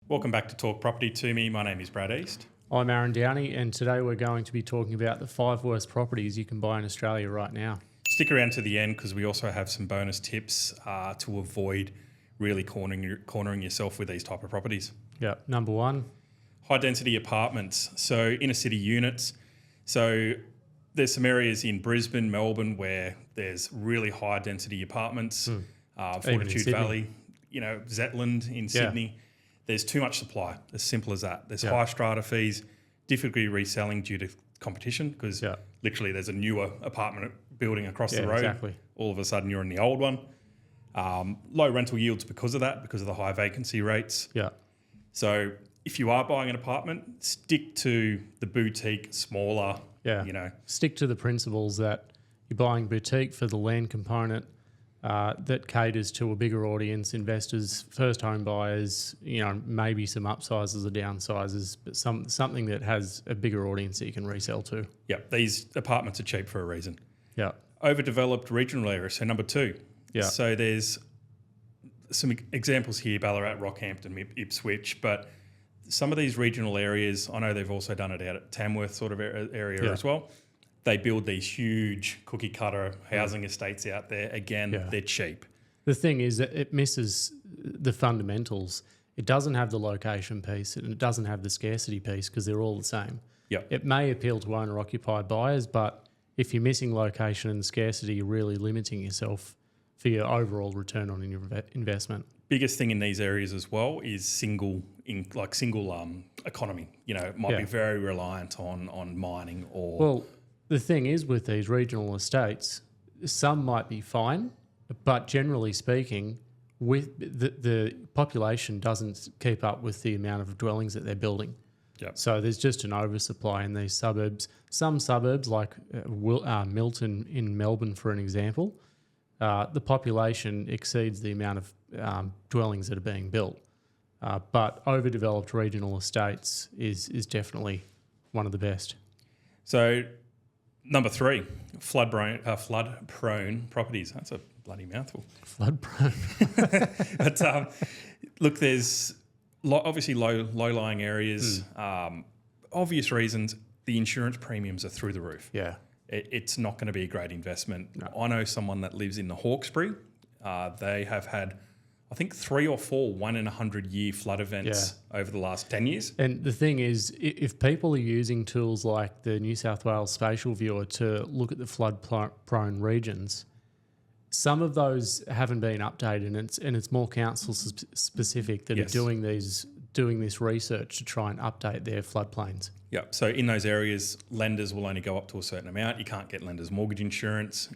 Welcome back to Talk Property to me. My name is Brad East. I'm Aaron Downey, and today we're going to be talking about the 5 worst properties you can buy in Australia right now. Stick around to the end because we also have some bonus tips to avoid really cornering yourself with these type of properties. Yeah, number 1. High density apartments, so inner city units. So there's some areas in Brisbane, Melbourne where there's really high density apartments. Fortitude Valley, Zetland in Sydney. There's too much supply, as simple as that. There's high strata fees, difficulty reselling due to competition because literally there's a newer apartment building across the road. Exactly. All of a sudden you're in the old one. Low rental yields because of that, because of the high vacancy rates. Yeah. So if you are buying an apartment, stick to the boutique, smaller, Stick to the principles that you're buying boutique for the land component, that caters to a bigger audience, investors, first home buyers, maybe some upsizes or downsizes, but something that has a bigger audience that you can resell to. Yeah, these apartments are cheap for a reason. Yeah. Overdeveloped regional areas, so number 2. Yeah. So there's some examples here, Ballarat, Rockhampton, Ipswich, but some of these regional areas, I know they've also done it out at Tamworth sort of area as well. They build these huge cookie cutter housing estates out there. Again, they're cheap. The thing is that it misses the fundamentals. It doesn't have the location piece and it doesn't have the scarcity piece because they're all the same. Yep. It may appeal to owner-occupied buyers, but if you're missing location and scarcity, you're really limiting yourself for your overall return on your investment. Biggest thing in these areas as well is single economy. It might be very reliant on mining or... Well, the thing is with these regional estates, some might be fine, but generally speaking, with the population doesn't keep up with the amount of dwellings that they're building. Yep. So there's just an oversupply in these suburbs. Some suburbs, like Milton in Melbourne, for an example, the population exceeds the amount of dwellings that are being built. But overdeveloped regional estates is definitely one of the best. So number 3, flood-prone properties. That's a bloody mouthful. Flood-prone. But look, there's obviously low-lying areas. Obvious reasons. The insurance premiums are through the roof. Yeah. It's not going to be a great investment. No. I know someone that lives in the Hawkesbury. They have had, I think, 3 or 4 1-in-100-year flood events over the last 10 years. And the thing is, if people are using tools like the New South Wales Spatial Viewer to look at the flood-prone regions, some of those haven't been updated, and it's more council specific that are doing this research to try and update their floodplains. Yeah. So in those areas, lenders will only go up to a certain amount. You can't get lenders' mortgage insurance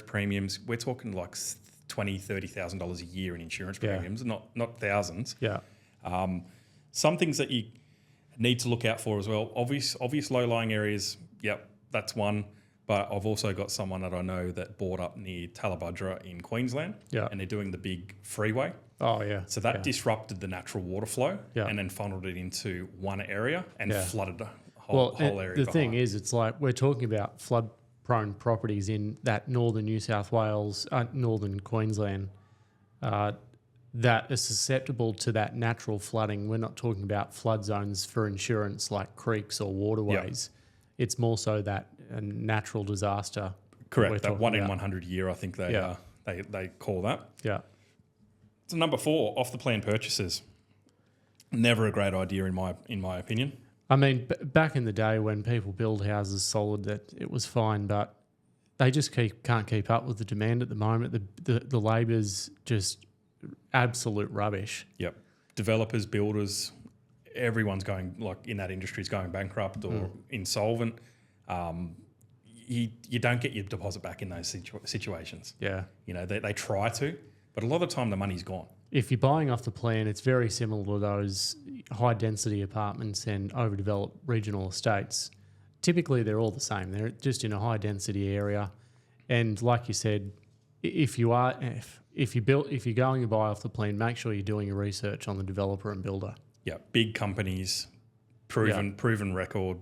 premiums. We're talking like $20,000, $30,000 a year in insurance premiums, not thousands. Yeah. Some things that you need to look out for as well. Obvious low-lying areas. Yep, that's one. But I've also got someone that I know that bought up near Tallabudra in Queensland. Yeah. And they're doing the big freeway. Oh, yeah. So that disrupted the natural water flow and then funneled it into one area and flooded the whole area. The thing is, it's like we're talking about flood-prone properties in that northern New South Wales, northern Queensland, that are susceptible to that natural flooding. We're not talking about flood zones for insurance like creeks or waterways. Yep. It's more so that a natural disaster. Correct. That 1-in-100 year, I think they call that. Yeah. So number 4, off-the-plan purchases. Never a great idea in my opinion. I mean, back in the day when people build houses solid, that it was fine, but they just can't keep up with the demand at the moment. The labour's just absolute rubbish. Yep. Developers, builders, everyone's going, like in that industry, is going bankrupt or insolvent. You don't get your deposit back in those situations. Yeah. They try to, but a lot of the time the money's gone. If you're buying off the plan, it's very similar to those high-density apartments and overdeveloped regional estates. Typically, they're all the same. They're just in a high-density area. And like you said, if you're going to buy off the plan, make sure you're doing your research on the developer and builder. Yeah, big companies, proven record.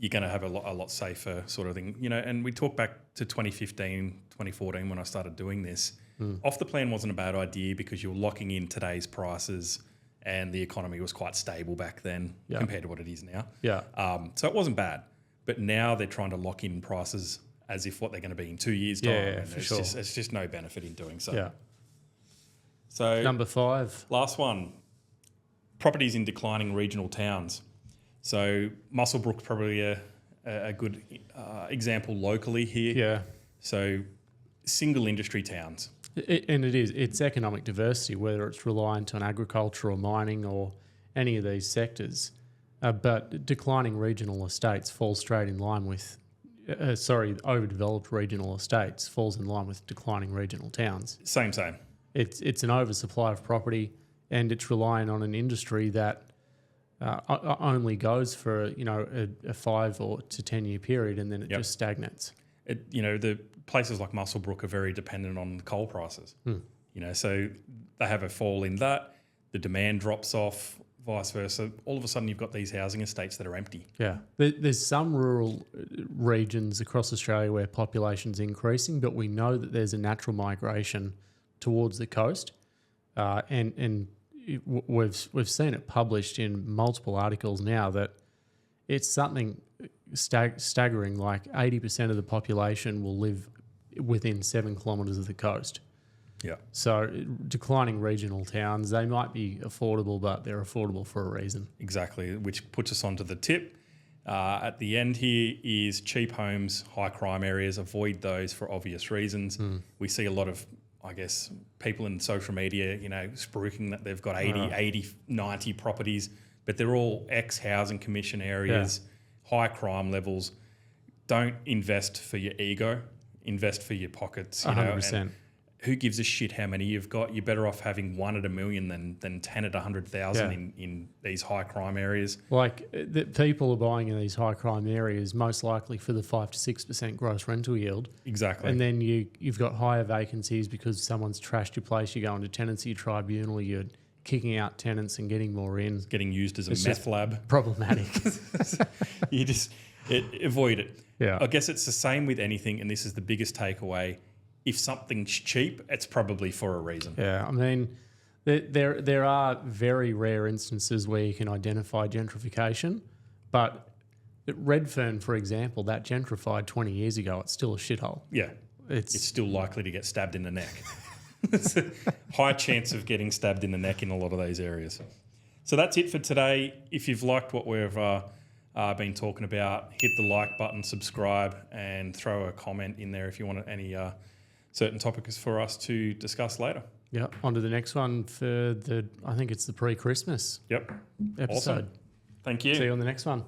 You're going to have a lot safer sort of thing. And we talk back to 2015, 2014 when I started doing this. Off the plan wasn't a bad idea because you're locking in today's prices and the economy was quite stable back then compared to what it is now. Yeah. So it wasn't bad. But now they're trying to lock in prices as if what they're going to be in 2 years' time. Yeah, and for there's sure. It's just no benefit in doing so. Yeah. So Number 5. last one, properties in declining regional towns. So Muswellbrook's probably a good example locally here. Yeah. So single industry towns. It's economic diversity, whether it's reliant on agriculture or mining or any of these sectors. But declining regional estates falls straight in line with, overdeveloped regional estates falls in line with declining regional towns. Same. It's an oversupply of property, and it's relying on an industry that only goes for a 5 or to 10 year period, and then it just stagnates. The places like Muswellbrook are very dependent on coal prices. So they have a fall in that, the demand drops off, vice versa. All of a sudden, you've got these housing estates that are empty. Yeah, there's some rural regions across Australia where population's increasing, but we know that there's a natural migration towards the coast, and we've seen it published in multiple articles now that it's something staggering. Like 80% of the population will live within 7 kilometres of the coast. Yeah. So declining regional towns, they might be affordable, but they're affordable for a reason. Exactly, which puts us onto the tip. At the end here is cheap homes, high crime areas. Avoid those for obvious reasons. We see a lot of, I guess, people in social media, spruiking that they've got 80, 90 properties, but they're all ex-housing commission areas, high crime levels. Don't invest for your ego. Invest for your pockets. 100%. And who gives a shit how many you've got? You're better off having 1 at 1 million than 10 at 100,000 in these high crime areas. Like the people are buying in these high crime areas most likely for the 5 to 6% gross rental yield. Exactly. And then you've got higher vacancies because someone's trashed your place. You go into tenancy tribunal. You're kicking out tenants and getting more in. Getting used as a meth lab. Problematic. You just avoid it. Yeah. I guess it's the same with anything, and this is the biggest takeaway. If something's cheap, it's probably for a reason. Yeah, I mean, there are very rare instances where you can identify gentrification, but at Redfern, for example, that gentrified 20 years ago, it's still a shithole. Yeah, it's still likely to get stabbed in the neck. There's a high chance of getting stabbed in the neck in a lot of those areas. So that's it for today. If you've liked what we've been talking about, hit the like button, subscribe, and throw a comment in there if you want any certain topics for us to discuss later. Yeah, on to the next one for I think it's the pre-Christmas Yep. episode. Awesome. Thank you. See you on the next one.